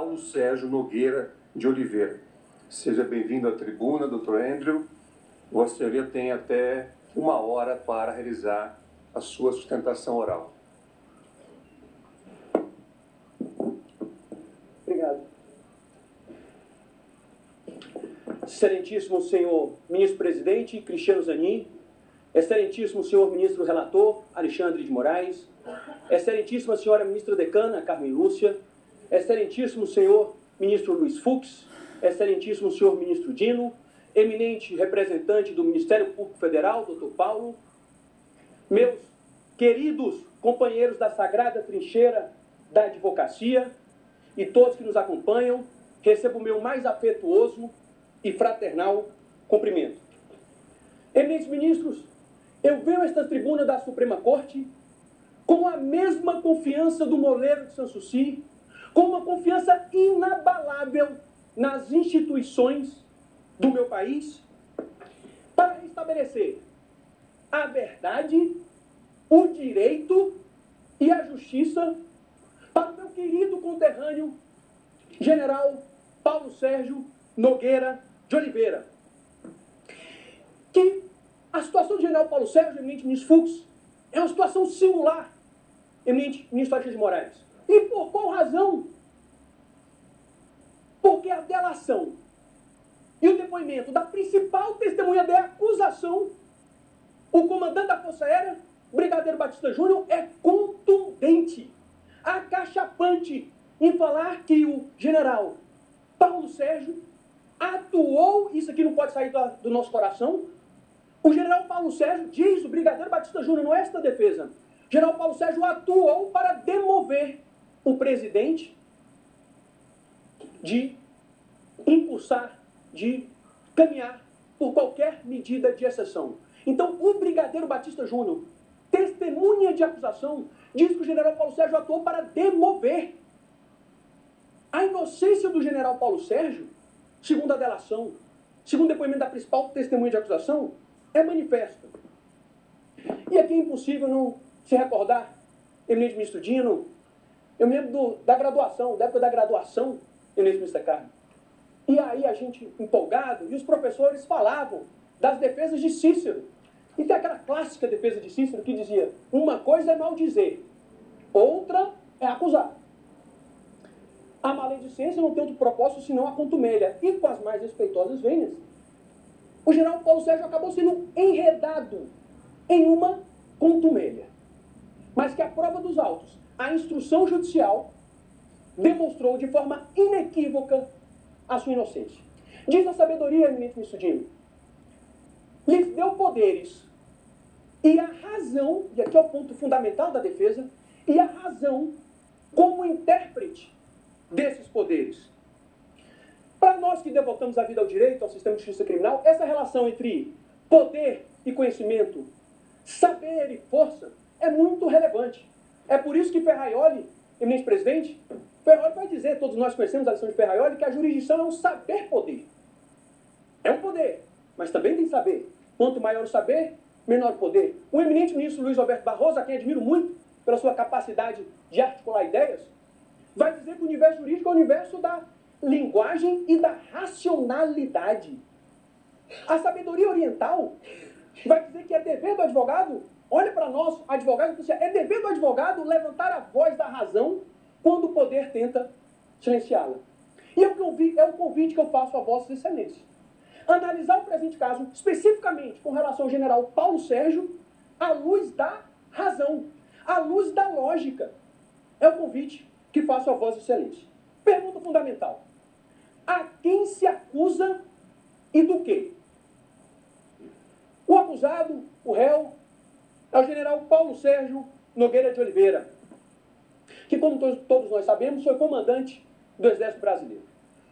Paulo Sérgio Nogueira de Oliveira. Seja bem-vindo à tribuna, doutor Andrew. Vossa Senhoria tem até 1 hora para realizar a sua sustentação oral. Obrigado. Excelentíssimo senhor ministro-presidente Cristiano Zanin, excelentíssimo senhor ministro-relator Alexandre de Moraes, excelentíssima senhora ministra-decana Carmen Lúcia, excelentíssimo senhor ministro Luiz Fux, excelentíssimo senhor ministro Dino, eminente representante do Ministério Público Federal, doutor Paulo, meus queridos companheiros da sagrada trincheira da advocacia e todos que nos acompanham, recebo o meu mais afetuoso e fraternal cumprimento. Eminentes ministros, eu venho a esta tribuna da Suprema Corte com a mesma confiança do moleiro de Sanssouci, com uma confiança inabalável nas instituições do meu país, para restabelecer a verdade, o direito e a justiça para o meu querido conterrâneo, general Paulo Sérgio Nogueira de Oliveira. Que a situação do general Paulo Sérgio, eminente ministro Fux, é uma situação singular, eminente ministro Alexandre de Moraes. E por qual razão? Porque a delação e o depoimento da principal testemunha da acusação, o comandante da Força Aérea, Brigadeiro Batista Júnior, é contundente, acachapante em falar que o general Paulo Sérgio atuou, isso aqui não pode sair do nosso coração, o general Paulo Sérgio, diz o Brigadeiro Batista Júnior, não é esta defesa, o general Paulo Sérgio atuou para demover o presidente de impulsar, de caminhar por qualquer medida de exceção. Então, o Brigadeiro Batista Júnior, testemunha de acusação, diz que o general Paulo Sérgio atuou para demover. A inocência do general Paulo Sérgio, segundo a delação, segundo o depoimento da principal testemunha de acusação, é manifesta. E aqui é impossível não se recordar, eminente ministro Dino, eu me lembro da graduação, da época da graduação, eminente ministro Carmen. E aí a gente empolgado, e os professores falavam das defesas de Cícero. E tem aquela clássica defesa de Cícero que dizia, uma coisa é maldizer, outra é acusar. A maledicência não tem outro propósito senão a contumelha. E com as mais respeitosas vênias, o general Paulo Sérgio acabou sendo enredado em uma contumelha. Mas que a prova dos autos, a instrução judicial, demonstrou de forma inequívoca a sua inocência. Diz a sabedoria, eminente ministro Dino, lhes deu poderes e a razão, e aqui é o ponto fundamental da defesa, e a razão como intérprete desses poderes. Para nós que devotamos a vida ao direito, ao sistema de justiça criminal, essa relação entre poder e conhecimento, saber e força, é muito relevante. É por isso que Ferraioli, eminente presidente, Ferraioli vai dizer, todos nós conhecemos a lição de Ferraioli, que a jurisdição é um saber-poder. É um poder, mas também tem saber. Quanto maior o saber, menor o poder. O eminente ministro Luiz Roberto Barroso, a quem admiro muito pela sua capacidade de articular ideias, vai dizer que o universo jurídico é o universo da linguagem e da racionalidade. A sabedoria oriental vai dizer que é dever do advogado, olha para nós, advogados, é dever do advogado levantar a voz da razão quando o poder tenta silenciá-la. E é o convite que eu faço a vossas excelências. Analisar o presente caso, especificamente com relação ao general Paulo Sérgio, à luz da razão, à luz da lógica. É o convite que faço a vossas excelências. Pergunta fundamental. A quem se acusa e do quê? O acusado, o réu, é o general Paulo Sérgio Nogueira de Oliveira, que, como todos nós sabemos, foi comandante do Exército Brasileiro.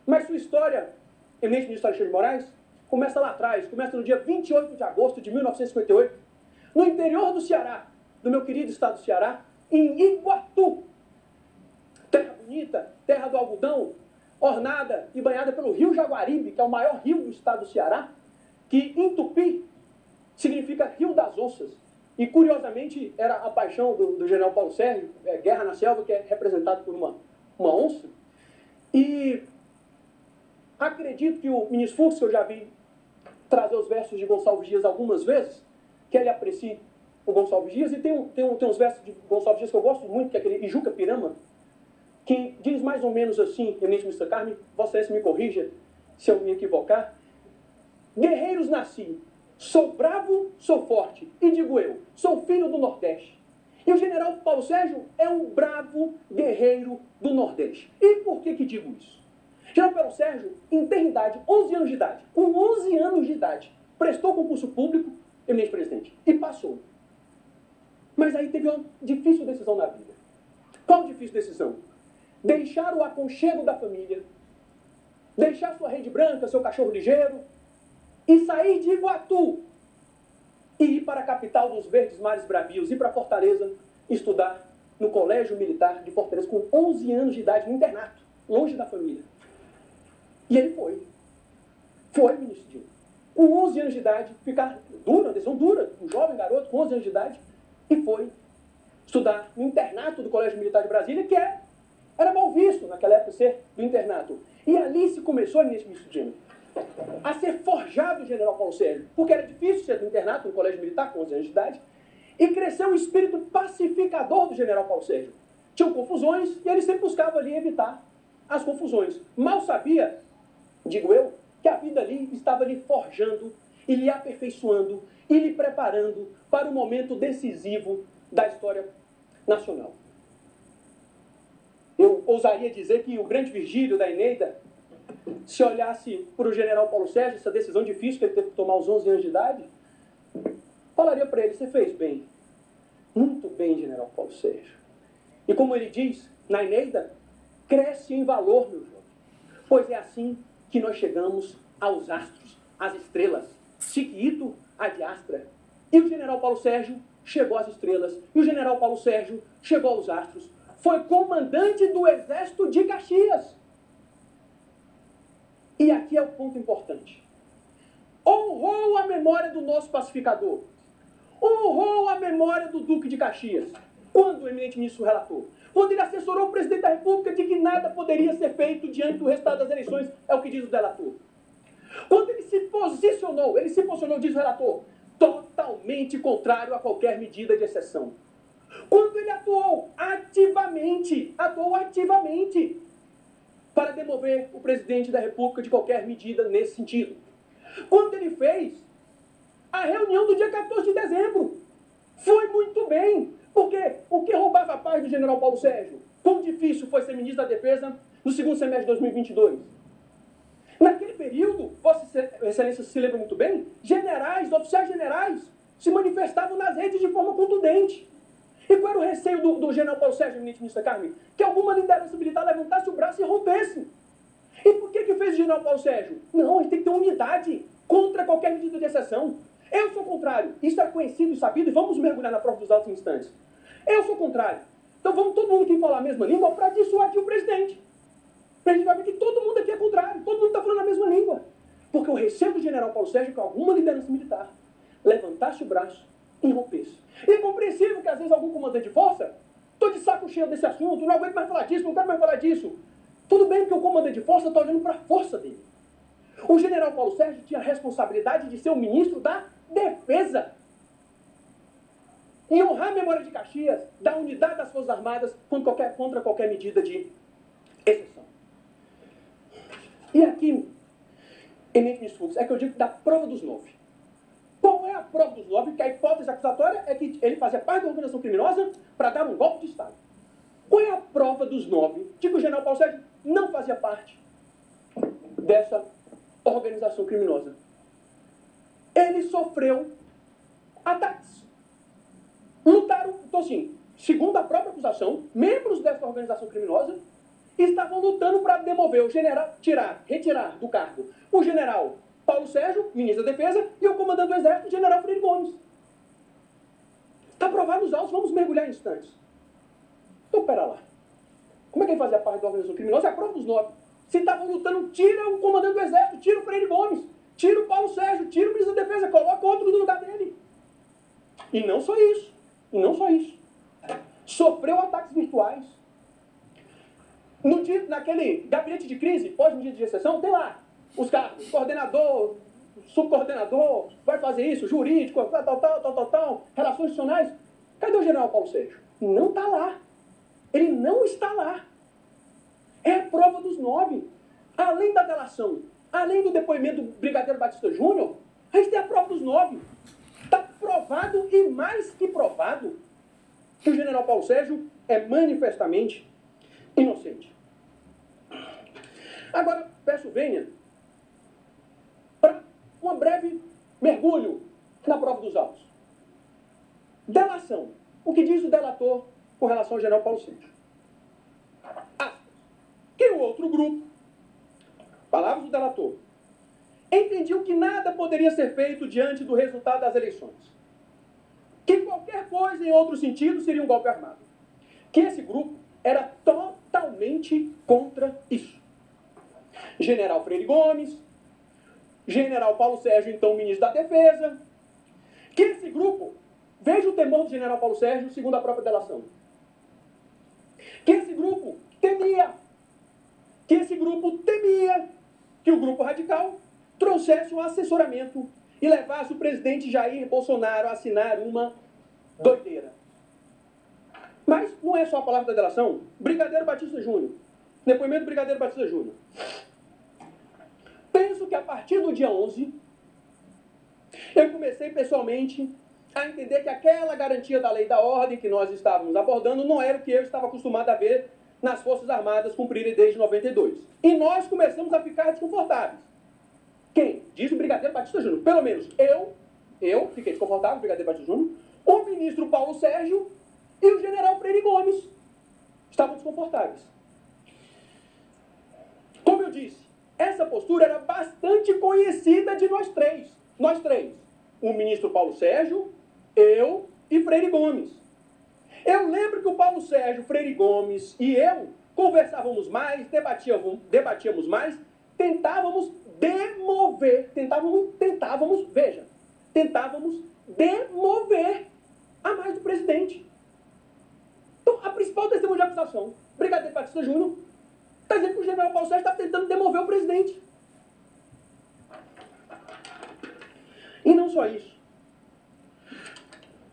Mas sua história, eminente ministro Alexandre de Moraes, começa lá atrás, começa no dia 28 de agosto de 1958, no interior do Ceará, do meu querido estado do Ceará, em Iguatu. Terra bonita, terra do algodão, ornada e banhada pelo rio Jaguaribe, que é o maior rio do estado do Ceará, que em tupi significa Rio das Onças. E, curiosamente, era a paixão do general Paulo Sérgio, Guerra na Selva, que é representado por uma onça. E acredito que o ministro Fux, que eu já vi trazer os versos de Gonçalves Dias algumas vezes, que ele aprecie o Gonçalves Dias, e tem uns versos de Gonçalves Dias que eu gosto muito, que é aquele Ijuca Pirama, que diz mais ou menos assim, eminente Mr. Carme, Vossa Excelência me corrija se eu me equivocar: guerreiros nasci, sou bravo, sou forte, e digo eu, sou filho do Nordeste. E o general Paulo Sérgio é um bravo guerreiro do Nordeste. E por que digo isso? General Paulo Sérgio, em ter idade, 11 anos de idade, com 11 anos de idade, prestou concurso público, eminente presidente, e passou. Mas aí teve uma difícil decisão na vida. Qual difícil decisão? Deixar o aconchego da família, deixar sua rede branca, seu cachorro ligeiro, e sair de Iguatu e ir para a capital dos verdes mares bravios, ir para Fortaleza, estudar no Colégio Militar de Fortaleza, com 11 anos de idade, no internato, longe da família. E ele foi. Foi, ministro Dino. Com 11 anos de idade, ficar dura, decisão dura, um jovem garoto com 11 anos de idade, e foi estudar no internato do Colégio Militar de Brasília, que era mal visto naquela época ser do internato. E ali se começou, ministro Dino, a ser forjado o general Paulo Sérgio, porque era difícil ser do internato no Colégio Militar com 11 anos de idade, e cresceu o espírito pacificador do general Paulo Sérgio. Tinham confusões e ele sempre buscava ali evitar as confusões. Mal sabia, digo eu, que a vida ali estava lhe forjando e lhe aperfeiçoando e lhe preparando para o momento decisivo da história nacional. Eu ousaria dizer que o grande Virgílio da Eneida, se olhasse para o general Paulo Sérgio, essa decisão difícil que ele teve que tomar aos 11 anos de idade, falaria para ele: você fez bem, muito bem, general Paulo Sérgio. E como ele diz na Eneida, cresce em valor, meu jovem, pois é assim que nós chegamos aos astros, às estrelas, Chiquito, ad astra. E o general Paulo Sérgio chegou às estrelas, e o general Paulo Sérgio chegou aos astros, foi comandante do Exército de Caxias. E aqui é o ponto importante. Honrou a memória do nosso pacificador. Honrou a memória do Duque de Caxias. Quando o eminente ministro relatou? Quando ele assessorou o presidente da República de que nada poderia ser feito diante do resultado das eleições, é o que diz o delator. Quando ele se posicionou, diz o relator, totalmente contrário a qualquer medida de exceção. Quando ele atuou ativamente para demover o presidente da República de qualquer medida nesse sentido. Quando ele fez a reunião do dia 14 de dezembro, foi muito bem, porque o que roubava a paz do general Paulo Sérgio? Quão difícil foi ser ministro da Defesa no segundo semestre de 2022? Naquele período, Vossa Excelência se lembra muito bem, generais, oficiais generais, se manifestavam nas redes de forma contundente. E qual era o receio do general Paulo Sérgio, ministro Carme? Que alguma liderança militar levantasse o braço e rompesse. E por que fez o general Paulo Sérgio? Não, a gente tem que ter unidade contra qualquer medida de exceção. Eu sou contrário. Isso é conhecido e sabido, e vamos mergulhar na prova dos altos instantes. Eu sou contrário. Então vamos todo mundo aqui falar a mesma língua para dissuadir o presidente. A gente vai ver que todo mundo aqui é contrário, todo mundo está falando a mesma língua. Porque o receio do general Paulo Sérgio é que alguma liderança militar levantasse o braço e rompesse. E é compreensível que às vezes algum comandante de força, estou de saco cheio desse assunto, não aguento mais falar disso, não quero mais falar disso. Tudo bem que o comandante de força está olhando para a força dele. O general Paulo Sérgio tinha a responsabilidade de ser o ministro da Defesa. E honrar a memória de Caxias, da unidade das Forças Armadas contra qualquer medida de exceção. E aqui, eminente ministro Fux, é que eu digo da prova dos 9. Qual é a prova dos 9? Que a hipótese acusatória é que ele fazia parte da organização criminosa para dar um golpe de Estado. Qual é a prova dos 9 de que o general Paulo Sérgio não fazia parte dessa organização criminosa? Ele sofreu ataques. Lutaram, então assim, segundo a própria acusação, membros dessa organização criminosa estavam lutando para demover o general, retirar do cargo o general Paulo Sérgio, ministro da Defesa, e o comandante do Exército, o general Freire Gomes. Está provado nos autos, vamos mergulhar em instantes. Então, pera lá. Como é que ele fazia parte da organização criminosa? É a prova dos 9. Se estavam lutando, tira o comandante do Exército, tira o Freire Gomes, tira o Paulo Sérgio, tira o ministro da Defesa, coloca outro no lugar dele. E não só isso. Sofreu ataques virtuais. Naquele gabinete de crise, pós-medida de exceção, tem lá os cargos, coordenador, subcoordenador, vai fazer isso, jurídico, tal, relações institucionais. Cadê o general Paulo Sérgio? Não está lá. Ele não está lá. É a prova dos 9. Além da delação, além do depoimento do brigadeiro Batista Júnior, a gente tem a prova dos 9. Está provado e mais que provado que o general Paulo Sérgio é manifestamente inocente. Agora, peço vênia para um breve mergulho na prova dos autos. Delação. O que diz o delator com relação ao general Paulo Sérgio? Que o outro grupo, palavras do delator, entendiu que nada poderia ser feito diante do resultado das eleições. Que qualquer coisa em outro sentido seria um golpe armado. Que esse grupo era totalmente contra isso. General Freire Gomes, general Paulo Sérgio, então ministro da Defesa, que esse grupo, veja o temor do general Paulo Sérgio, segundo a própria delação, que esse grupo temia que o grupo radical trouxesse um assessoramento e levasse o presidente Jair Bolsonaro a assinar uma doideira. Mas não é só a palavra da delação. Brigadeiro Batista Júnior. Depoimento do Brigadeiro Batista Júnior. Penso que a partir do dia 11, eu comecei pessoalmente a entender que aquela garantia da lei e da ordem que nós estávamos abordando não era o que eu estava acostumado a ver nas Forças Armadas cumprirem desde 92. E nós começamos a ficar desconfortáveis. Quem? Diz o Brigadeiro Batista Júnior. Pelo menos eu fiquei desconfortável, o Brigadeiro Batista Júnior, o ministro Paulo Sérgio e o general Freire Gomes estavam desconfortáveis. Como eu disse, essa postura era bastante conhecida de nós três. Nós três. O ministro Paulo Sérgio, eu e Freire Gomes. Eu lembro que o Paulo Sérgio, Freire Gomes e eu conversávamos mais, debatíamos mais, tentávamos demover a mais do presidente. Então, a principal testemunha de acusação, Brigadeiro Batista Júnior, está dizendo que o general Paulo Sérgio está tentando demover o presidente. E não só isso.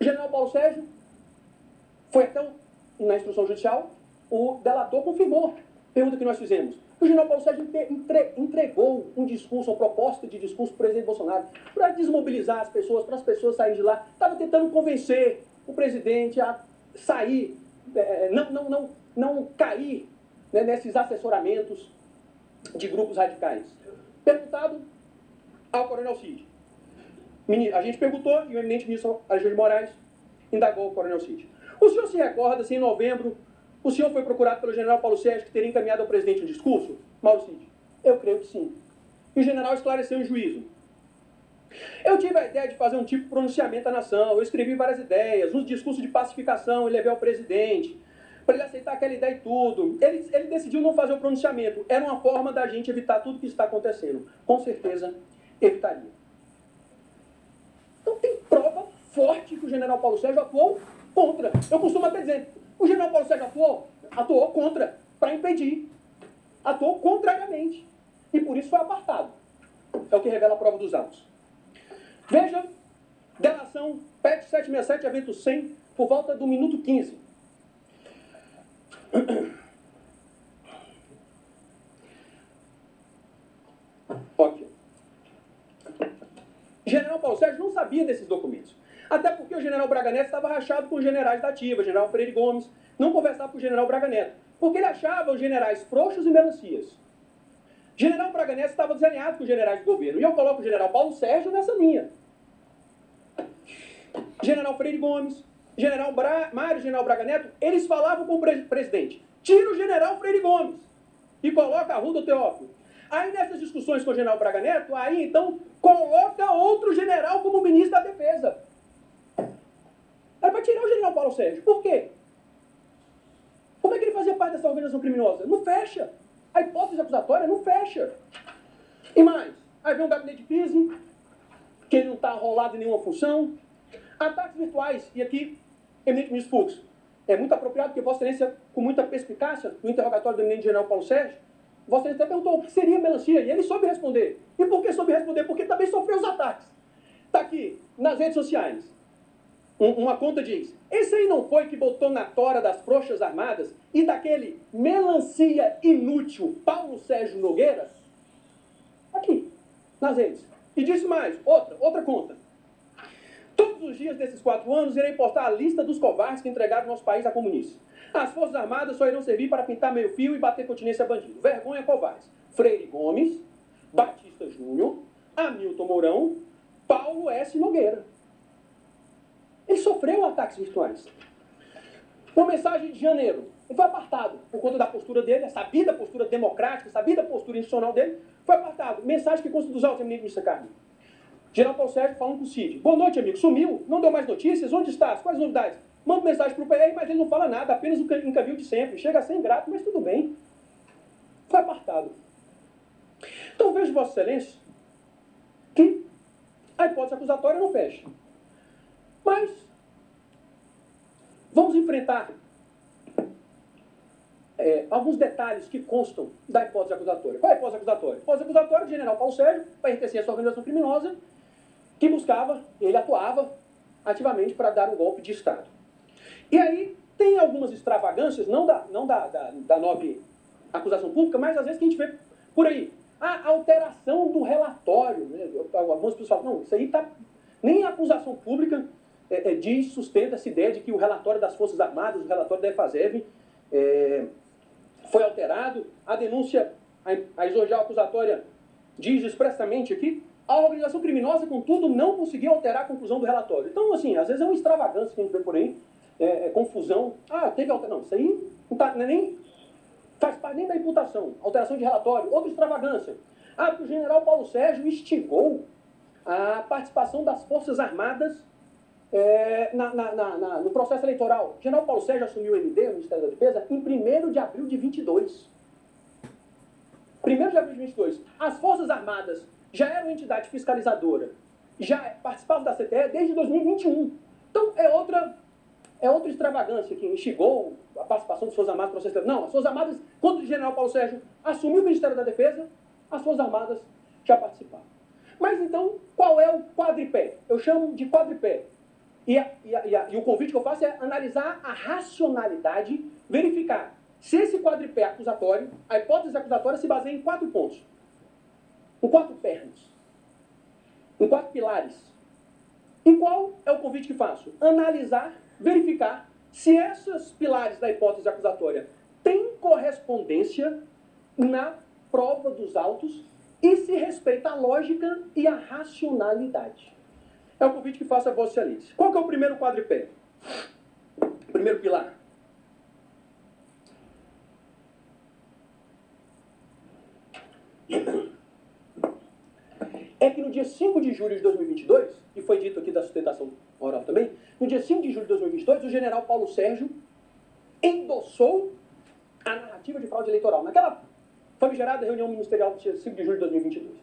O general Paulo Sérgio foi até na instrução judicial, o delator confirmou a pergunta que nós fizemos. O general Paulo Sérgio entregou um discurso, uma proposta de discurso para o presidente Bolsonaro, para desmobilizar as pessoas, para as pessoas saírem de lá. Estava tentando convencer o presidente a sair, não cair, né, nesses assessoramentos de grupos radicais. Perguntado ao coronel Cid. A gente perguntou e o eminente ministro Alexandre de Moraes indagou o coronel Cid. O senhor se recorda se em novembro o senhor foi procurado pelo general Paulo Sérgio que teria encaminhado ao presidente um discurso? Mauro Cid. Eu creio que sim. E o general esclareceu em juízo. Eu tive a ideia de fazer um tipo de pronunciamento à nação. Eu escrevi várias ideias, um discurso de pacificação e levei ao presidente, para ele aceitar aquela ideia e tudo. Ele decidiu não fazer o pronunciamento. Era uma forma da gente evitar tudo que está acontecendo. Com certeza, evitaria. Então tem prova forte que o general Paulo Sérgio atuou contra. Eu costumo até dizer, o general Paulo Sérgio atuou contra, para impedir. Atuou contrariamente. E por isso foi apartado. É o que revela a prova dos autos. Veja, delação PET 767, evento 100, por volta do minuto 15. Ok. General Paulo Sérgio não sabia desses documentos. Até porque o general Braga Neto estava rachado com os generais da ativa, general Freire Gomes, não conversava com o general Braga Neto, porque ele achava os generais frouxos e melancias. General Braga Neto estava desalinhado com os generais do governo, e eu coloco o general Paulo Sérgio nessa linha. General Freire Gomes, general Mário, general Braga Neto, eles falavam com o presidente, tira o general Freire Gomes e coloca Arruda Teófilo. Aí nessas discussões com o general Braga Neto, aí então coloca outro general como ministro da Defesa. Era para tirar o general Paulo Sérgio. Por quê? Como é que ele fazia parte dessa organização criminosa? Não fecha. A hipótese acusatória não fecha. E mais, aí vem um gabinete de crise, que ele não está enrolado em nenhuma função. Ataques virtuais, e aqui, eminente ministro Fux, é muito apropriado, porque Vossa Excelência, com muita perspicácia, no interrogatório do eminente general Paulo Sérgio, Vossa Excelência perguntou o que seria melancia, e ele soube responder. E por que soube responder? Porque também sofreu os ataques. Está aqui, nas redes sociais. Uma conta diz, esse aí não foi que botou na tora das Forças Armadas e daquele melancia inútil Paulo Sérgio Nogueira? Aqui, nas redes. E disse mais, outra conta. Todos os dias desses 4 anos, irei postar a lista dos covardes que entregaram nosso país à comunista. As Forças Armadas só irão servir para pintar meio fio e bater continência a bandido. Vergonha, covardes. Freire Gomes, Batista Júnior, Hamilton Mourão, Paulo S. Nogueira. Ele sofreu ataques virtuais. Uma mensagem de janeiro. Ele foi apartado por conta da postura dele, a sabida postura democrática, a sabida postura institucional dele. Foi apartado. Mensagem que consta dos autos, eminente ministro Carmen. General Paulo Sérgio falando com o Cid. Boa noite, amigo. Sumiu? Não deu mais notícias? Onde estás? Quais as novidades? Manda mensagem para o PR, mas ele não fala nada. Apenas o encavio de sempre. Chega a ser ingrato, mas tudo bem. Foi apartado. Então vejo, Vossa Excelência, que a hipótese acusatória não fecha. Mas vamos enfrentar alguns detalhes que constam da hipótese acusatória. Qual é a hipótese acusatória? A hipótese acusatória do general Paulo Sérgio pertencia a essa organização criminosa que buscava, ele atuava ativamente para dar um golpe de Estado. E aí tem algumas extravagâncias, não da nobre acusação pública, mas às vezes que a gente vê por aí. A alteração do relatório. Né? Algumas pessoas falam, não, isso aí está... Nem a acusação pública sustenta essa ideia de que o relatório das Forças Armadas, o relatório da EFASEV, foi alterado. A denúncia, a exordial acusatória diz expressamente aqui, a organização criminosa, contudo, não conseguiu alterar a conclusão do relatório. Então, assim, às vezes é uma extravagância que a gente vê por aí, confusão. Teve alteração. Não, isso aí não tá, nem faz parte nem da imputação. Alteração de relatório. Outra extravagância. Que o general Paulo Sérgio instigou a participação das Forças Armadas no processo eleitoral. O general Paulo Sérgio assumiu o MD, o Ministério da Defesa, em 1º de abril de 22. 1º de abril de 22. As Forças Armadas já eram entidade fiscalizadora, já participavam da CTE desde 2021. Então, é outra extravagância que instigou a participação das Forças Armadas no processo eleitoral. Não, as Forças Armadas, quando o general Paulo Sérgio assumiu o Ministério da Defesa, as Forças Armadas já participavam. Mas então, qual é o quadripé? Eu chamo de quadripé. E o convite que eu faço é analisar a racionalidade, verificar se esse quadripé acusatório, a hipótese acusatória se baseia em 4 pontos. Em 4 pernas. Em 4 pilares. E qual é o convite que faço? Analisar, verificar se esses pilares da hipótese acusatória têm correspondência na prova dos autos e se respeita a lógica e a racionalidade. É o convite que faço a Vossa Excelência. Qual que é o primeiro quadripé? O primeiro pilar. É que no dia 5 de julho de 2022, e foi dito aqui da sustentação oral também, no dia 5 de julho de 2022, o general Paulo Sérgio endossou a narrativa de fraude eleitoral. Naquela famigerada reunião ministerial do dia 5 de julho de 2022.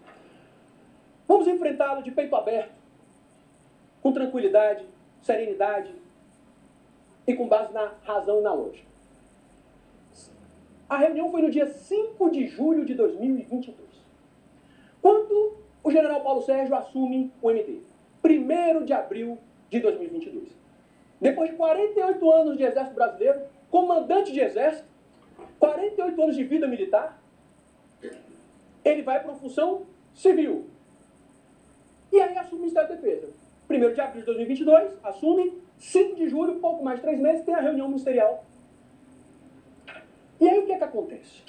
Vamos enfrentá-lo de peito aberto, com tranquilidade, serenidade e com base na razão e na lógica. A reunião foi no dia 5 de julho de 2022. Quando o general Paulo Sérgio assume o MD? 1º de abril de 2022. Depois de 48 anos de exército brasileiro, comandante de exército, 48 anos de vida militar, ele vai para uma função civil. E aí assume o Ministério da Defesa. 1º de abril de 2022, assume. 5 de julho, pouco mais de 3 meses, tem a reunião ministerial. E aí o que é que acontece?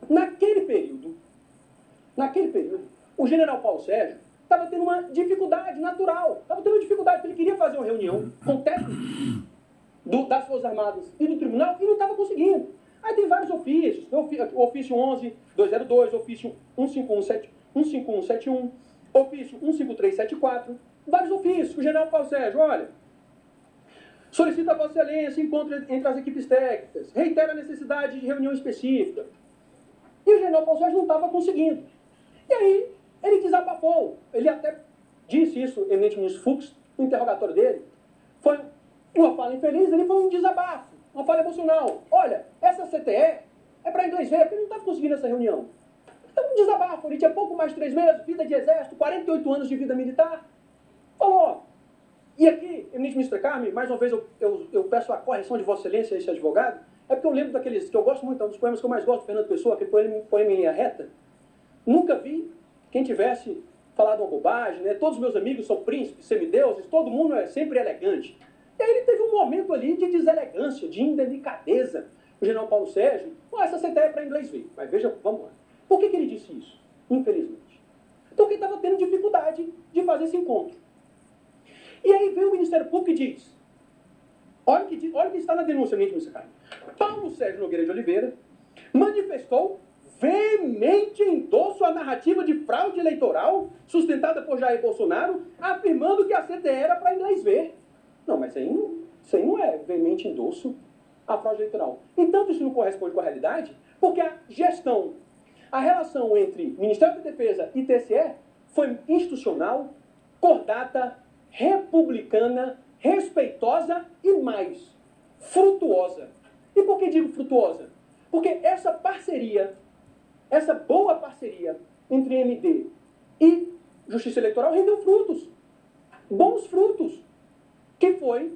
Naquele período, o general Paulo Sérgio estava tendo uma dificuldade natural. Estava tendo uma dificuldade, porque ele queria fazer uma reunião com técnicos das Forças Armadas e do Tribunal e não estava conseguindo. Aí tem vários ofícios. O ofício 11.202, ofício 15171, ofício 15374, vários ofícios. O general Paulo Sérgio, olha, solicita a Vossa Excelência encontro entre as equipes técnicas, reitera a necessidade de reunião específica. E o general Paulo Sérgio não estava conseguindo. E aí ele desabafou. Ele até disse isso, eminente ministro Fux, no interrogatório dele. Foi uma fala infeliz, ele foi um desabafo. uma falha emocional. Olha, essa CTE é para inglês ver, porque não estava conseguindo essa reunião. Então, um desabafo, ele tinha pouco mais de 3 meses, vida de exército, 48 anos de vida militar. Falou, ó, e aqui, eminente ministro Carme, mais uma vez eu peço a correção de Vossa Excelência, esse advogado, é porque eu lembro daqueles que eu gosto muito, é um dos poemas que eu mais gosto, Fernando Pessoa, aquele poema em linha reta. Nunca vi quem tivesse falado uma bobagem, né? Todos os meus amigos são príncipes, semideuses, todo mundo é sempre elegante. E aí ele teve um momento ali de deselegância, de indelicadeza. O general Paulo Sérgio, essa CTE é para inglês ver. Mas veja, vamos lá. Por que ele disse isso? Infelizmente. Porque estava tendo dificuldade de fazer esse encontro. E aí vem o Ministério Público e diz, olha o que está na denúncia, ministro Carme. Paulo Sérgio Nogueira de Oliveira manifestou veemente endosso à narrativa de fraude eleitoral sustentada por Jair Bolsonaro, afirmando que a CTE era para inglês ver. Não, mas isso aí não é veemente endosso à fraude eleitoral. Entanto, isso não corresponde com a realidade, porque a gestão, a relação entre Ministério da Defesa e TSE foi institucional, cordata, republicana, respeitosa e mais, frutuosa. E por que digo frutuosa? Porque essa parceria, essa boa parceria entre MD e Justiça Eleitoral rendeu frutos, bons frutos, que foi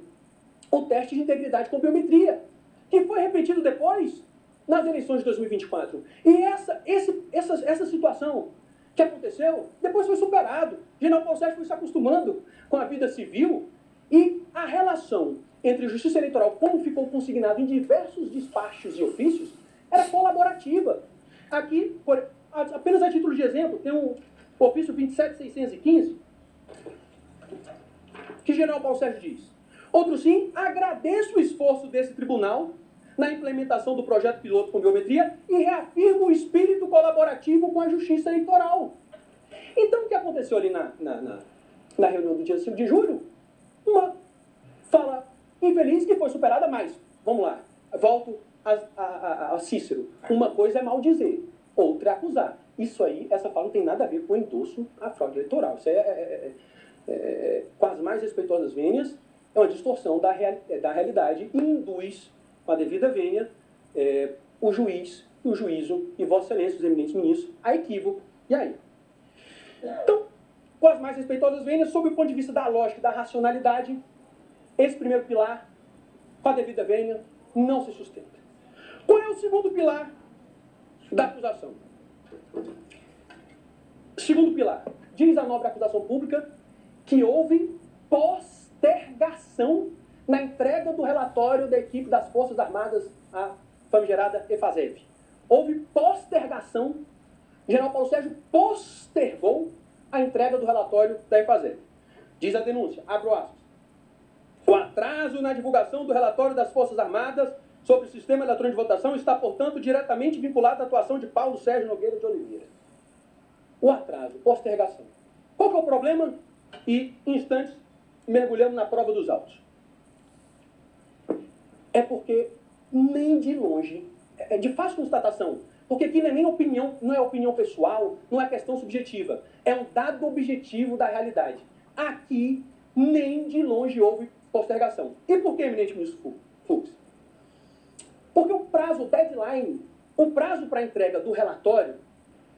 o teste de integridade com biometria, que foi repetido depois nas eleições de 2024. E essa situação que aconteceu, depois foi superado. O general Paulo Sérgio foi se acostumando com a vida civil e a relação entre Justiça Eleitoral, como ficou consignado em diversos despachos e ofícios, era colaborativa. Aqui, apenas a título de exemplo, tem o ofício 27615, que o general Paulo Sérgio diz: outro sim, agradeço o esforço desse tribunal na implementação do projeto piloto com biometria e reafirmo o espírito colaborativo com a Justiça Eleitoral. Então, o que aconteceu ali na reunião do dia 5 de julho? Uma fala infeliz que foi superada, mas, vamos lá, volto a Cícero. Uma coisa é maldizer, outra é acusar. Isso aí, essa fala não tem nada a ver com o endosso à fraude eleitoral. Isso com as mais respeitosas vênias, é uma distorção da realidade e induz, com a devida vênia, o juiz, o juízo e Vossa Excelência, os eminentes ministros, a equívoco e aí. Então, com as mais respeitosas vênias, sob o ponto de vista da lógica e da racionalidade, esse primeiro pilar, com a devida vênia, não se sustenta. Qual é o segundo pilar da acusação? Segundo pilar, diz a nobre acusação pública que houve postergação na entrega do relatório da equipe das Forças Armadas, a famigerada EFASEV. Houve postergação, o general Paulo Sérgio postergou a entrega do relatório da EFASEV. Diz a denúncia, abro aspas, o atraso na divulgação do relatório das Forças Armadas sobre o sistema eletrônico de votação está, portanto, diretamente vinculado à atuação de Paulo Sérgio Nogueira de Oliveira. O atraso, postergação. Qual que é o problema? E, em instantes, mergulhamos na prova dos autos. É porque, nem de longe, é de fácil constatação, porque aqui não é nem opinião, não é opinião pessoal, não é questão subjetiva, é um dado objetivo da realidade. Aqui, nem de longe houve postergação. E por que, eminente ministro Fux? Porque o prazo, o deadline, o prazo para a entrega do relatório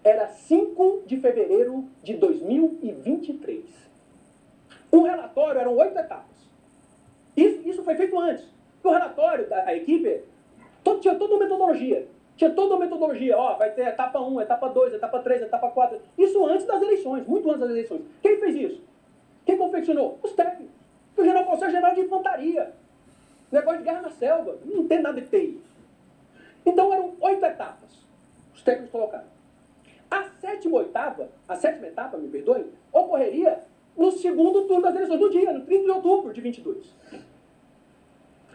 era 5 de fevereiro de 2023. O relatório eram 8 etapas. Isso foi feito antes. O relatório da equipe tinha toda uma metodologia. Vai ter etapa 1, etapa 2, etapa 3, etapa 4. Isso antes das eleições, muito antes das eleições. Quem fez isso? Quem confeccionou? Os técnicos. O general Paulo Sérgio é general de infantaria. Negócio de guerra na selva. Não tem nada de TI. Então eram 8 etapas. Os técnicos colocaram. A sétima etapa, me perdoem, ocorreria no segundo turno das eleições, no dia, no 30 de outubro de 22.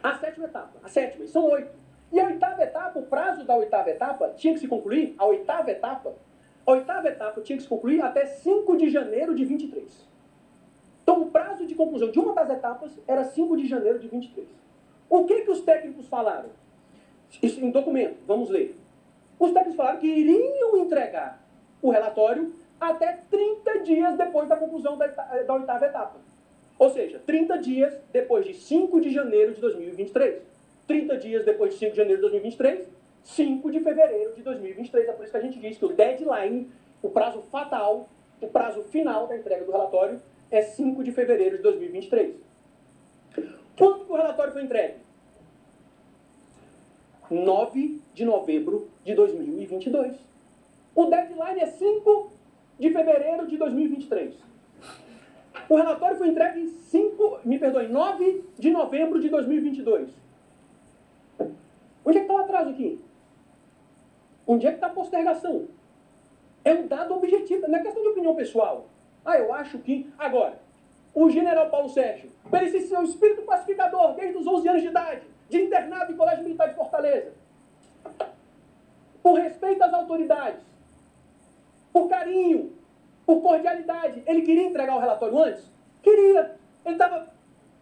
A sétima, e são 8. E a oitava etapa, o prazo da oitava etapa tinha que se concluir, a oitava etapa tinha que se concluir até 5 de janeiro de 23. Então o prazo de conclusão de uma das etapas era 5 de janeiro de 23. O que os técnicos falaram? Isso em documento, vamos ler. Os técnicos falaram que iriam entregar o relatório até 30 dias depois da conclusão da oitava etapa. Ou seja, 30 dias depois de 5 de janeiro de 2023. 30 dias depois de 5 de janeiro de 2023, 5 de fevereiro de 2023. É por isso que a gente diz que o deadline, o prazo fatal, o prazo final da entrega do relatório é 5 de fevereiro de 2023. Quando que o relatório foi entregue? 9 de novembro de 2022. O deadline é 5 de fevereiro de 2023. O relatório foi entregue em 9 de novembro de 2022. Onde é que está o atraso aqui? Onde é que está a postergação? É um dado objetivo, não é questão de opinião pessoal. Eu acho que... Agora, o general Paulo Sérgio, pelo esse seu espírito pacificador desde os 11 anos de idade, de internado em Colégio Militar de Fortaleza, por respeito às autoridades, por carinho, por cordialidade, ele queria entregar o relatório antes? Queria. Ele estava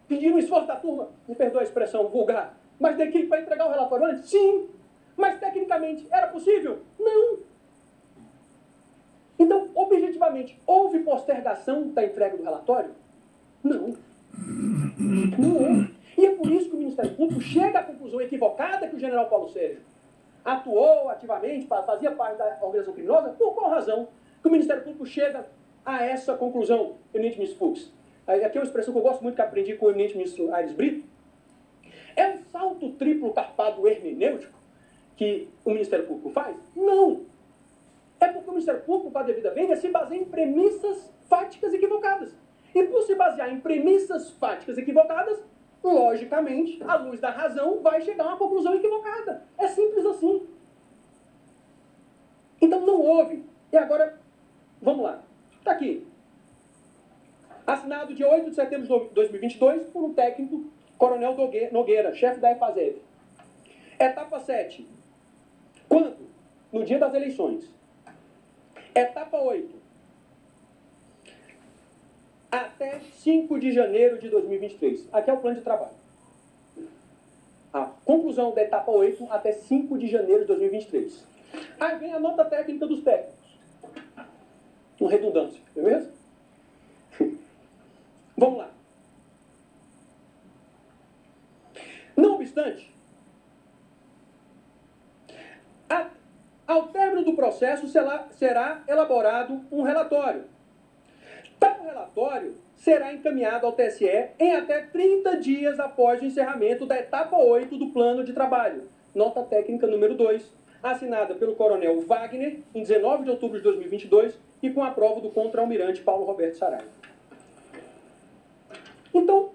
pedindo um esforço da turma, me perdoa a expressão vulgar, mas da equipe para entregar o relatório antes? Sim. Mas tecnicamente era possível? Não. Então, objetivamente, houve postergação da entrega do relatório? Não. Não houve. E é por isso que o Ministério Público chega à conclusão equivocada que o general Paulo Sérgio atuou ativamente, fazia parte da organização criminosa. Por qual razão que o Ministério Público chega a essa conclusão, eminente ministro Fux? Aqui é uma expressão que eu gosto muito, que aprendi com o eminente ministro Aires Brito. É um salto triplo carpado hermenêutico que o Ministério Público faz? Não. É porque o Ministério Público, para a devida vênia, se baseia em premissas fáticas equivocadas. E por se basear em premissas fáticas equivocadas, logicamente, à luz da razão, vai chegar a uma conclusão equivocada. É simples assim. Então não houve. E agora, vamos lá. Está aqui. Assinado dia 8 de setembro de 2022 por um técnico, Coronel Nogueira, chefe da EFASEV. Etapa 7. Quando? No dia das eleições. Etapa 8. Até 5 de janeiro de 2023. Aqui é o plano de trabalho. A conclusão da etapa 8 até 5 de janeiro de 2023. Aí vem a nota técnica dos técnicos. Com redundância, não é mesmo? Vamos lá. Não obstante, ao término do processo será elaborado um relatório. Tal relatório será encaminhado ao TSE em até 30 dias após o encerramento da etapa 8 do plano de trabalho. Nota técnica número 2, assinada pelo coronel Wagner, em 19 de outubro de 2022, e com a prova do contra-almirante Paulo Roberto Saraiva. Então,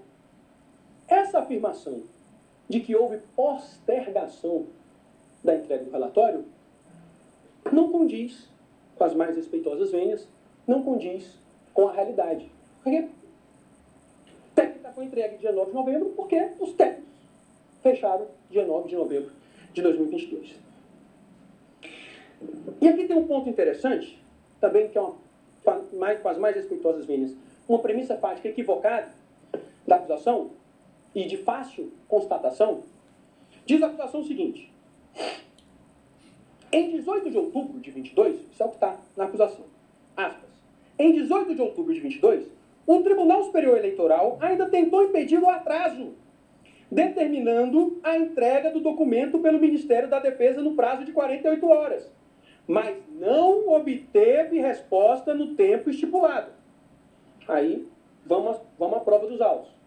essa afirmação de que houve postergação da entrega do relatório não condiz com as mais respeitosas vênias, não condiz com a realidade. Porque a técnica foi entregue dia 9 de novembro porque os técnicos fecharam dia 9 de novembro de 2022. E aqui tem um ponto interessante, também que é com as mais respeitosas vênias, uma premissa fática equivocada da acusação e de fácil constatação. Diz a acusação o seguinte: em 18 de outubro de 22, isso é o que está na acusação, aspas, em 18 de outubro de 22, o Tribunal Superior Eleitoral ainda tentou impedir o atraso, determinando a entrega do documento pelo Ministério da Defesa no prazo de 48 horas, mas não obteve resposta no tempo estipulado. Aí, vamos à prova dos autos.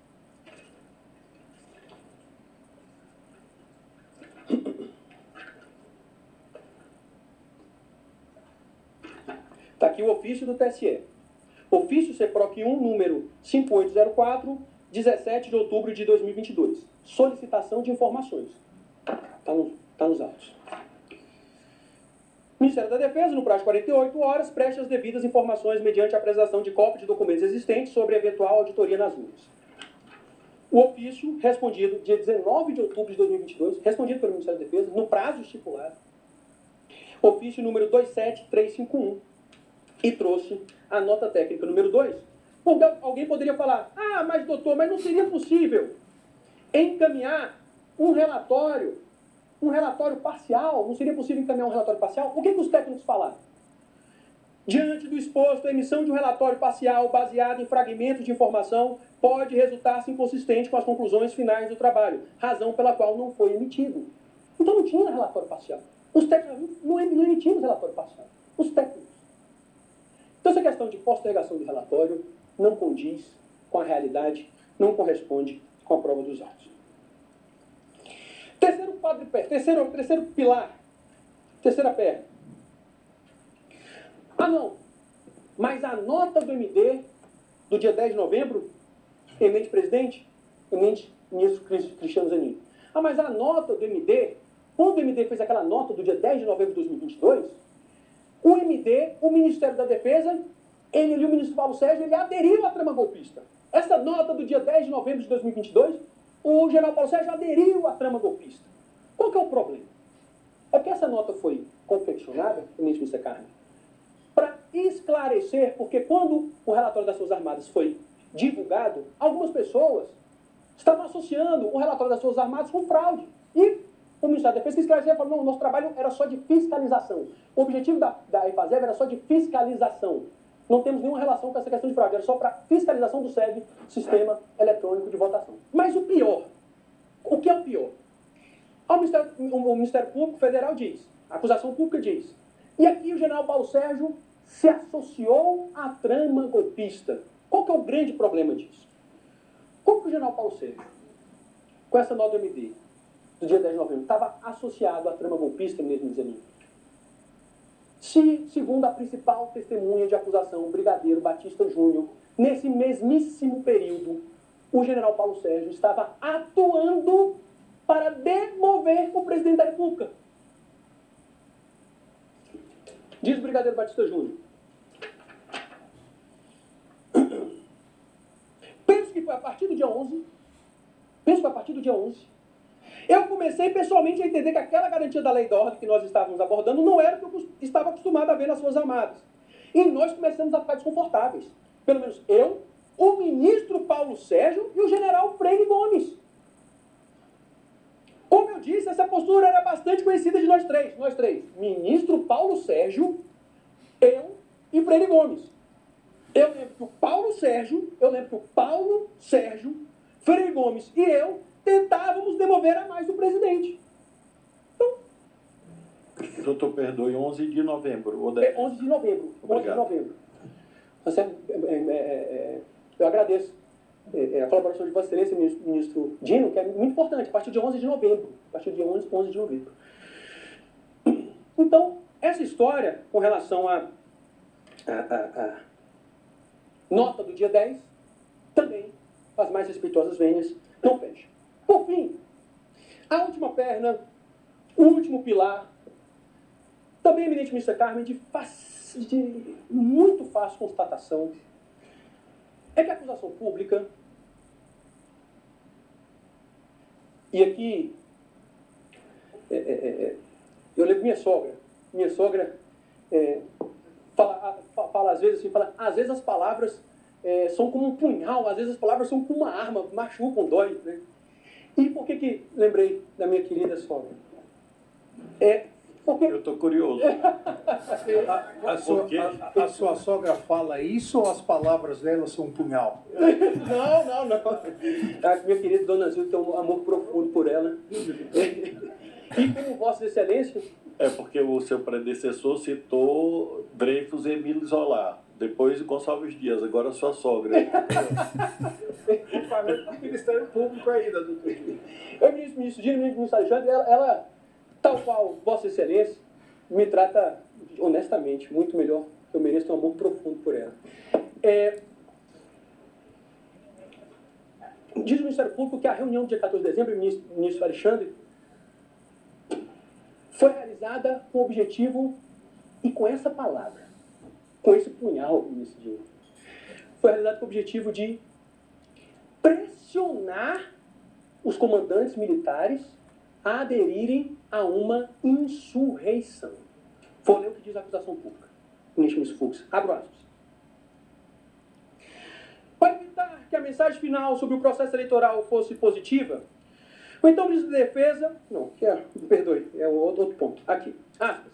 Está aqui o ofício do TSE. Ofício CEPROC 1, número 5804, 17 de outubro de 2022. Solicitação de informações. Está nos autos. Ministério da Defesa, no prazo de 48 horas, preste as devidas informações mediante a apresentação de cópia de documentos existentes sobre eventual auditoria nas urnas. O ofício, respondido dia 19 de outubro de 2022, respondido pelo Ministério da Defesa, no prazo estipulado. Ofício número 27351. E trouxe a nota técnica número 2. Porque alguém poderia falar, mas doutor, mas não seria possível encaminhar um relatório parcial? Não seria possível encaminhar um relatório parcial? O que os técnicos falaram? Diante do exposto, a emissão de um relatório parcial baseado em fragmentos de informação pode resultar-se inconsistente com as conclusões finais do trabalho, razão pela qual não foi emitido. Então não tinha relatório parcial. Os técnicos não emitimos relatório parcial. Os técnicos. Então essa questão de postergação do relatório não condiz com a realidade, não corresponde com a prova dos autos. Terceiro pilar, terceira perna. Ah, não, mas a nota do MD do dia 10 de novembro, eminente presidente, eminente ministro Cristiano Zanin. Ah, mas a nota do MD, quando o MD fez aquela nota do dia 10 de novembro de 2022, o MD, o Ministério da Defesa, ele e o ministro Paulo Sérgio, ele aderiu à trama golpista. Essa nota do dia 10 de novembro de 2022, o general Paulo Sérgio aderiu à trama golpista. Qual que é o problema? É que essa nota foi confeccionada, eminente ministro Carmen, para esclarecer, porque quando o relatório das Forças Armadas foi divulgado, algumas pessoas estavam associando o relatório das Forças Armadas com fraude. E o Ministério da Defesa esclareceu e falou, não, o nosso trabalho era só de fiscalização. O objetivo da EFASEV era só de fiscalização. Não temos nenhuma relação com essa questão de fraude, era só para fiscalização do SEV, Sistema Eletrônico de Votação. Mas o pior, o que é o pior? O Ministério Público Federal diz, a acusação pública diz, e aqui o general Paulo Sérgio se associou à trama golpista. Qual que é o grande problema disso? Como que o general Paulo Sérgio, com essa nota do MD, do dia 10 de novembro, estava associado à trama golpista mesmo dizendo? Se, segundo a principal testemunha de acusação, o brigadeiro Batista Júnior, nesse mesmíssimo período, o general Paulo Sérgio estava atuando para demover o presidente da República. Diz o brigadeiro Batista Júnior. Penso que foi a partir do dia 11, eu comecei pessoalmente a entender que aquela garantia da lei da ordem que nós estávamos abordando não era o que eu estava acostumado a ver nas Forças Armadas. E nós começamos a ficar desconfortáveis. Pelo menos eu, o ministro Paulo Sérgio e o general Freire Gomes. Como eu disse, essa postura era bastante conhecida de nós três. Ministro Paulo Sérgio, eu e Freire Gomes. Eu lembro que o Paulo Sérgio, Freire Gomes e eu tentávamos demover a mais do presidente. Então, doutor, perdoe, 11 de novembro. Ou 11 de novembro. Obrigado. 11 de novembro. Eu agradeço a colaboração de Vossa Excelência, ministro Dino, que é muito importante, a partir de 11 de novembro. Então, essa história com relação à nota do dia 10, também, as mais respeitosas vênias, não fecha. Por fim, a última perna, o último pilar, também eminente ministra Carmen, de muito fácil constatação, é que a acusação pública, e aqui, eu lembro minha sogra fala às vezes assim, às vezes as palavras são como um punhal, às vezes as palavras são como uma arma, machucam, dói, né? E por que lembrei da minha querida sogra? Porque... Eu estou curioso. A sua sogra fala isso ou as palavras dela são um punhal? Não. A minha querida Dona Zilda tem um amor profundo por ela. E como Vossa Excelência... É porque o seu predecessor citou Dreyfus e Emílio Zola, depois Gonçalves Dias, agora a sua sogra. O Ministério Público ainda, doutor. Eu, ministro Dino, ministro Alexandre, ela, tal qual Vossa Excelência, me trata honestamente muito melhor. Eu mereço um amor profundo por ela. Diz o Ministério Público que a reunião do dia 14 de dezembro, o ministro Alexandre, foi realizada com o objetivo, e com essa palavra, com esse punhal, ministro Dino, foi realizada com o objetivo de pressionar os comandantes militares a aderirem a uma insurreição. Vou ler o que diz a acusação pública. Ministro Fux, abro aspas. Para evitar que a mensagem final sobre o processo eleitoral fosse positiva, o então ministro da Defesa... Perdoe, é o outro ponto. Aqui, aspas.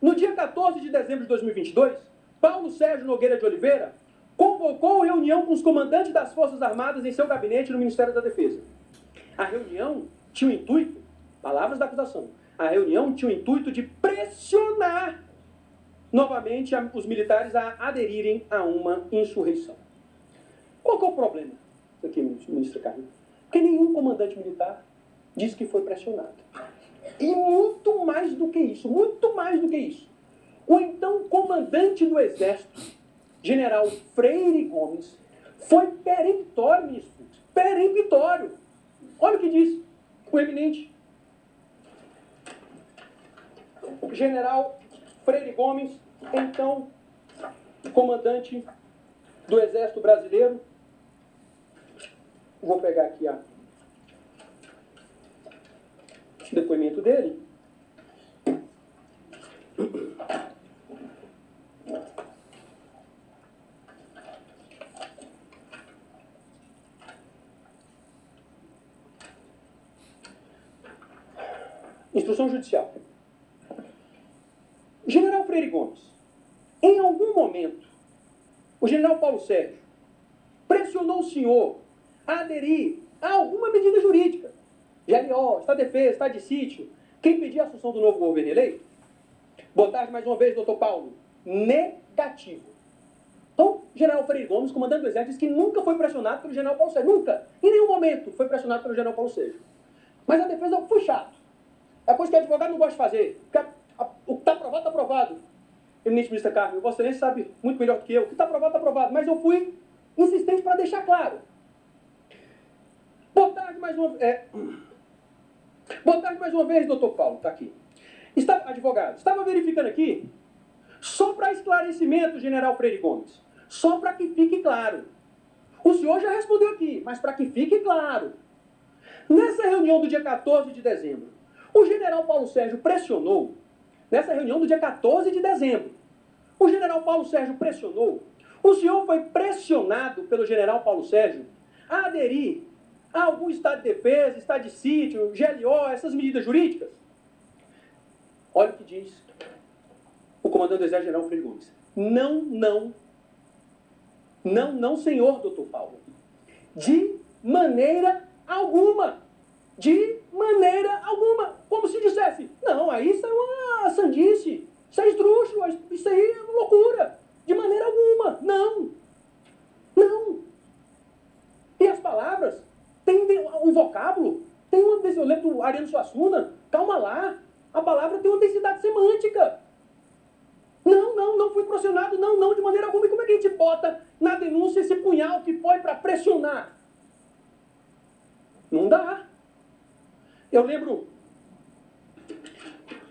No dia 14 de dezembro de 2022, Paulo Sérgio Nogueira de Oliveira convocou reunião com os comandantes das Forças Armadas em seu gabinete no Ministério da Defesa. A reunião tinha o intuito, palavras da acusação, a reunião tinha o intuito de pressionar novamente os militares a aderirem a uma insurreição. Qual que é o problema aqui, ministro Carlos? Porque nenhum comandante militar disse que foi pressionado. E muito mais do que isso, o então comandante do Exército, general Freire Gomes, foi peremptório, ministro Fux, peremptório. Olha o que diz o eminente general Freire Gomes, então comandante do Exército Brasileiro. Vou pegar aqui o depoimento dele. Instrução judicial. General Freire Gomes, em algum momento, o general Paulo Sérgio pressionou o senhor a aderir a alguma medida jurídica, GLO, estado de defesa, estado de sítio, que impedia a assunção do novo governo eleito? Boa tarde mais uma vez, doutor Paulo. Negativo. Então, general Freire Gomes, comandante do Exército, disse que nunca foi pressionado pelo general Paulo Sérgio. Nunca, em nenhum momento, foi pressionado pelo general Paulo Sérgio. Mas a defesa foi chato. É coisa que o advogado não gosta de fazer. O que está aprovado, está aprovado. Eminente ministro Carlos, Vossa Excelência sabe muito melhor do que eu. O que está aprovado, está aprovado. Mas eu fui insistente para deixar claro. Boa tarde mais uma vez, doutor Paulo. Está aqui. Advogado, estava verificando aqui, só para esclarecimento, general Freire Gomes. Só para que fique claro. O senhor já respondeu aqui, mas para que fique claro. Nessa reunião do dia 14 de dezembro, o general Paulo Sérgio pressionou, nessa reunião do dia 14 de dezembro, o general Paulo Sérgio pressionou, o senhor foi pressionado pelo general Paulo Sérgio a aderir a algum estado de defesa, estado de sítio, GLO, essas medidas jurídicas? Olha o que diz o comandante do Exército, general Freire Gomes. Não, senhor, doutor Paulo. De maneira alguma. De maneira alguma. Como se dissesse, não, aí isso é uma sandice, isso é esdrúxulo, isso aí é loucura. De maneira alguma. Não. E as palavras têm um vocábulo, tem uma, eu lembro do Ariano Suassuna, calma lá, a palavra tem uma densidade semântica. Não fui pressionado, não, de maneira alguma. E como é que a gente bota na denúncia esse punhal que foi para pressionar? Não dá. Eu lembro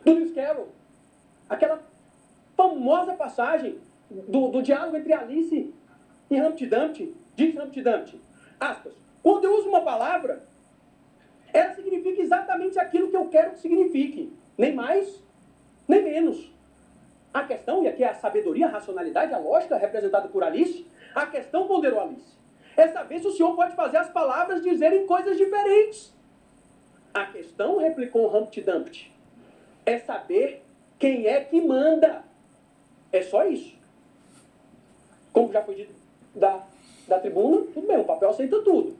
do Lewis Carroll, aquela famosa passagem do diálogo entre Alice e Humpty Dumpty. Diz Humpty Dumpty, aspas, quando eu uso uma palavra, ela significa exatamente aquilo que eu quero que signifique. Nem mais, nem menos. A questão, e aqui é a sabedoria, a racionalidade, a lógica representada por Alice, a questão, ponderou Alice, é saber se o senhor pode fazer as palavras dizerem coisas diferentes. A questão, replicou Humpty Dumpty, é saber quem é que manda. É só isso. Como já foi dito da tribuna, tudo bem, o papel aceita tudo.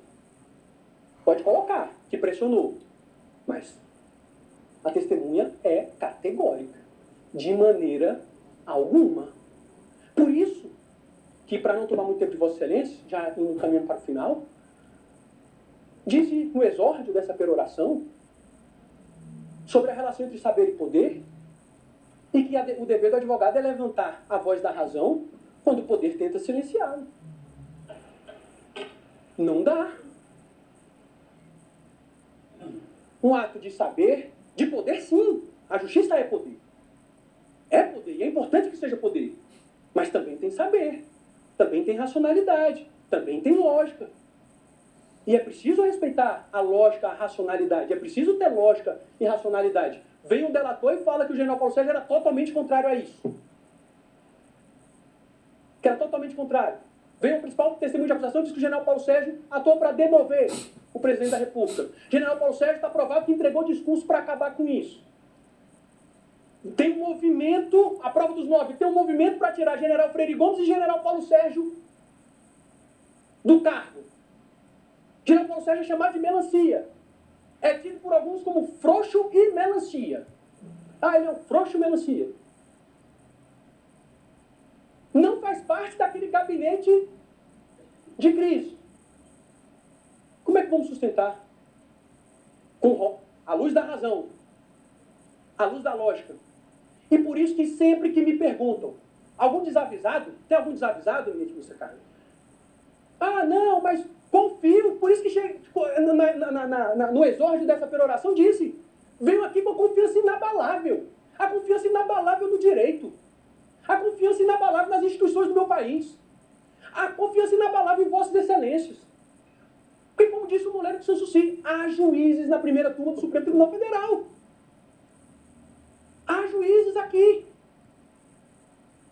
Pode colocar, que pressionou. Mas a testemunha é categórica. De maneira alguma. Por isso que, para não tomar muito tempo de Vossa Excelência, já indo caminhando para o final, disse no exórdio dessa peroração sobre a relação entre saber e poder, e que o dever do advogado é levantar a voz da razão quando o poder tenta silenciá-lo. Não dá. Um ato de saber, de poder, sim. A justiça é poder. É poder, e é importante que seja poder. Mas também tem saber, também tem racionalidade, também tem lógica. E é preciso respeitar a lógica, a racionalidade. É preciso ter lógica e racionalidade. Vem um delator e fala que o general Paulo Sérgio era totalmente contrário a isso. Que era totalmente contrário. Vem o principal testemunho de acusação e diz que o general Paulo Sérgio atuou para demover o presidente da República. O general Paulo Sérgio está provado que entregou discurso para acabar com isso. tem um movimento, a prova dos 9, tem um movimento para tirar general Freire Gomes e general Paulo Sérgio do cargo. General Paulo Sérgio é chamado de melancia. É tido por alguns como frouxo e melancia. Ah, ele é um frouxo e melancia. Não faz parte daquele gabinete de crise. Como é que vamos sustentar? À luz da razão, à luz da lógica. E por isso que sempre que me perguntam, algum desavisado, tem algum desavisado, ministro Carlos? Ah, não, mas confio, por isso que no exórdio dessa peroração disse, venho aqui com a confiança inabalável. A confiança inabalável no direito. A confiança inabalável nas instituições do meu país. A confiança inabalável em vossas excelências. Porque, como disse o Moleiro de Sanssouci, há juízes na primeira turma do Supremo Tribunal Federal. Há juízes aqui.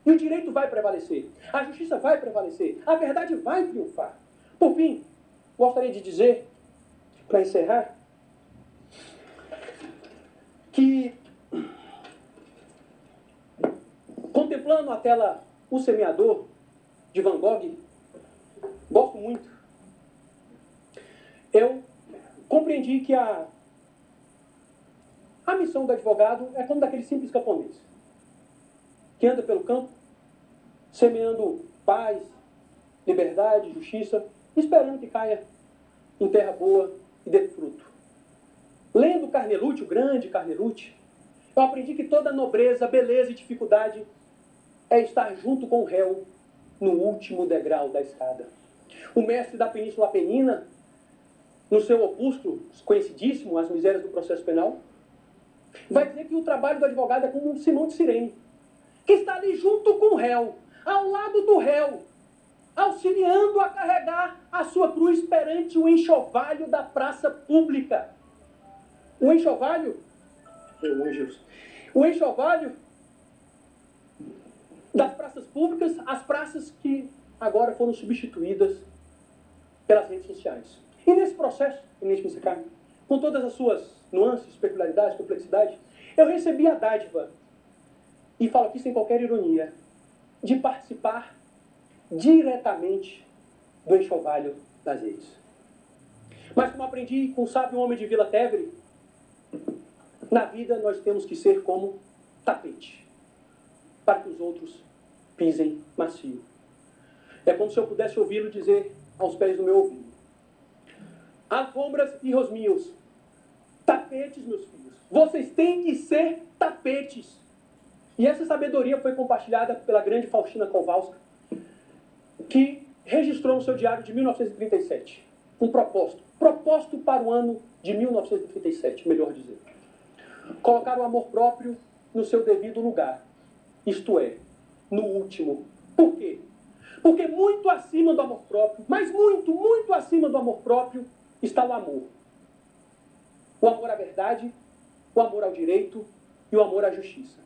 E o direito vai prevalecer. A justiça vai prevalecer. A verdade vai triunfar. Por fim, gostaria de dizer, para encerrar, que, contemplando a tela O Semeador, de Van Gogh, gosto muito, eu compreendi que a missão do advogado é como daquele simples camponês, que anda pelo campo, semeando paz, liberdade, justiça, esperando que caia em terra boa e dê fruto. Lendo Carnelucci, o grande Carnelucci, eu aprendi que toda nobreza, beleza e dificuldade é estar junto com o réu no último degrau da escada. O mestre da Península Apenina, no seu opúsculo conhecidíssimo, As Misérias do Processo Penal, vai dizer que o trabalho do advogado é como um Simão de Cirene, que está ali junto com o réu, ao lado do réu, auxiliando a carregar a sua cruz perante o enxovalho da praça pública. O enxovalho das praças públicas, as praças que agora foram substituídas pelas redes sociais. E nesse processo, ministro Missacá, com todas as suas nuances, peculiaridades, complexidades, eu recebi a dádiva, e falo aqui sem qualquer ironia, de participar diretamente do enxovalho das redes. Mas como aprendi com o sábio homem de Vila Tevere, na vida nós temos que ser como tapete, para que os outros pisem macio. É como se eu pudesse ouvi-lo dizer aos pés do meu ouvido: alfombras e rosminhos, tapetes, meus filhos. Vocês têm que ser tapetes. E essa sabedoria foi compartilhada pela grande Faustina Kowalska, que registrou no seu diário de 1937 um propósito para o ano de 1937, melhor dizer. Colocar o amor próprio no seu devido lugar, isto é, no último. Por quê? Porque muito acima do amor próprio, mas muito, muito acima do amor próprio, está o amor. O amor à verdade, o amor ao direito e o amor à justiça.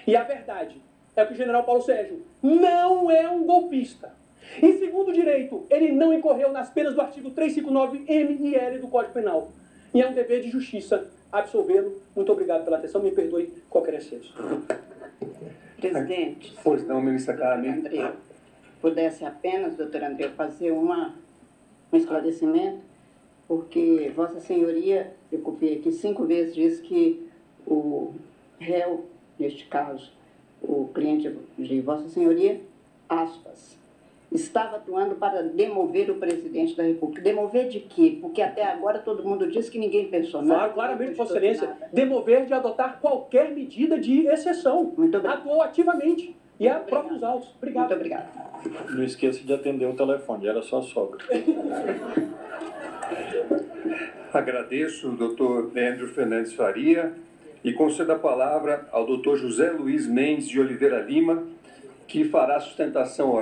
E a verdade é que o general Paulo Sérgio não é um golpista. E segundo o direito, ele não incorreu nas penas do artigo 359-M e L do Código Penal. E é um dever de justiça absolvê-lo. Muito obrigado pela atenção. Me perdoe qualquer excesso. Presidente, Pois não, ministra Carmen. André, pudesse apenas, doutor André, fazer um esclarecimento, porque Vossa Senhoria, eu copiei aqui 5 vezes, diz que o réu, neste caso, o cliente de Vossa Senhoria, aspas, estava atuando para demover o presidente da República. Demover de quê? Porque até agora todo mundo diz que ninguém pensou nada. Claro, claramente, Vossa Excelência, demover de adotar qualquer medida de exceção. Muito obrigado. Atuou ativamente. E é a prova dos autos. Obrigado. Muito obrigada. Não esqueça de atender o telefone, era sua sogra. Agradeço o doutor Andrew Fernandes Faria e concedo a palavra ao doutor José Luiz Mendes de Oliveira Lima, que fará sustentação oral.